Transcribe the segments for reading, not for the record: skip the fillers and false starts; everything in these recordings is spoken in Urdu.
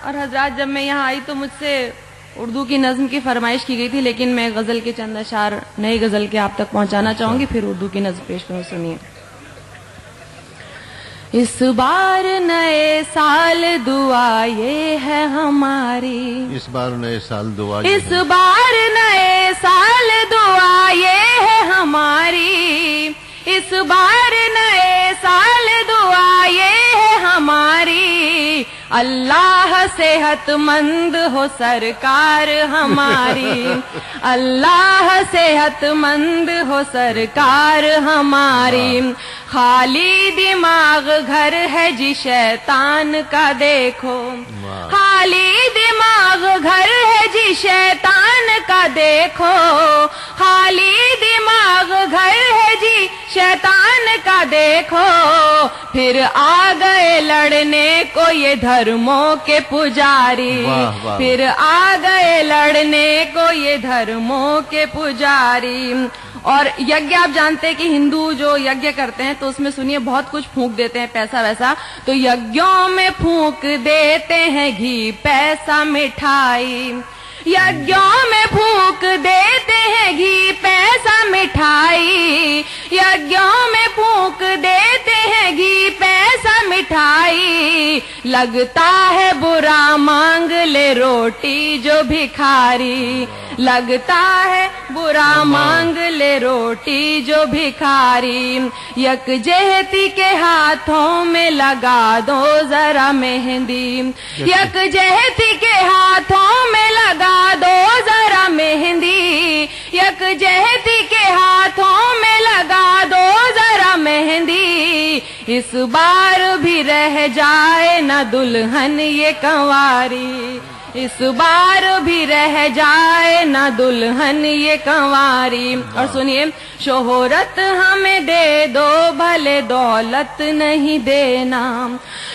اور حضرات جب میں یہاں آئی تو مجھ سے اردو کی نظم کی فرمائش کی گئی تھی، لیکن میں غزل کے چند اشعار نئی غزل کے آپ تک پہنچانا چاہوں گی، پھر اردو کی نظم پیش کروں. سنیے. اس بار نئے سال دعا یہ ہے ہماری، اس بار نئے سال دعا اس بار نئے سال دعا یہ ہے ہماری، اس بار نئے سال دعا یہ ہے ہماری، اللہ صحت مند ہو سرکار ہماری، اللہ صحت مند ہو سرکار ہماری. خالی دماغ گھر ہے جی شیطان کا دیکھو، خالی دماغ گھر ہے جی شیطان کا دیکھو، خالی دماغ گھر ہے جی شیطان کا دیکھو، پھر آ گئے لڑنے کو یہ دھرموں کے پجاری، پھر آ گئے لڑنے کو یہ دھرموں کے پجاری. اور یجঞ آپ جانتے ہیں کہ ہندو جو یجঞ کرتے ہیں تو اس میں سنیے بہت کچھ پھونک دیتے ہیں پیسہ ویسا، تو یجঞوں میں پھونک دیتے ہیں گھی پیسہ مٹھائی، یجঞوں میں پھونک دیتے ہیں گھی پیسہ مٹھائی، یجঞوں میں پھونک دیتے ہیں گھی پیسہ مٹھائی، لگتا ہے برا مانگ لے روٹی جو بھکاری، لگتا ہے برا مانگ لے روٹی جو بھکاری. یکجہتی کے ہاتھوں میں لگا دو ذرا مہندی، یکجہتی کے ہاتھوں میں لگا دو ذرا مہندی، یکجہتی کے ہاتھوں میں لگا دو ذرا مہندی، اس بار بھی رہ جائے نہ دلہن یہ کنواری، اس بار بھی رہ جائے نہ دلہن یہ کنواری. اور سنیے. شہرت ہمیں دے دو بھلے دولت نہیں دینا،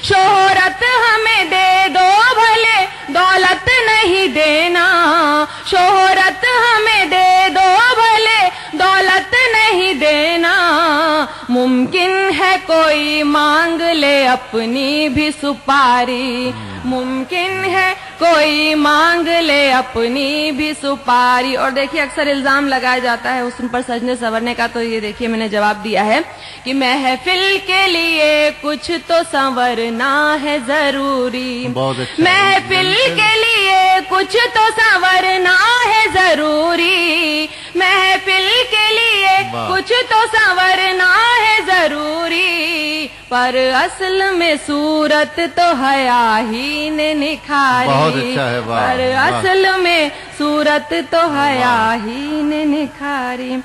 شہرت ہمیں دے دو بھلے دولت نہیں دینا، شہرت ہمیں دے دو بھلے دولت نہیں دینا، ممکن ہے کوئی مانگ لے اپنی بھی سپاری، ممکن ہے کوئی مانگ لے اپنی بھی سپاری. اور دیکھیے اکثر الزام لگایا جاتا ہے حسن پر سجنے سنورنے کا، تو یہ دیکھیے میں نے جواب دیا ہے کہ محفل کے لیے کچھ تو سنورنا ہے ضروری، محفل کے لیے کچھ تو سنورنا ہے ضروری، محفل کے لیے کچھ تو سنورنا ہے ضروری، پر اصل میں صورت تو حیا ہی نے نکھاری، پر اصل میں صورت تو حیا ہی نے نکھاری.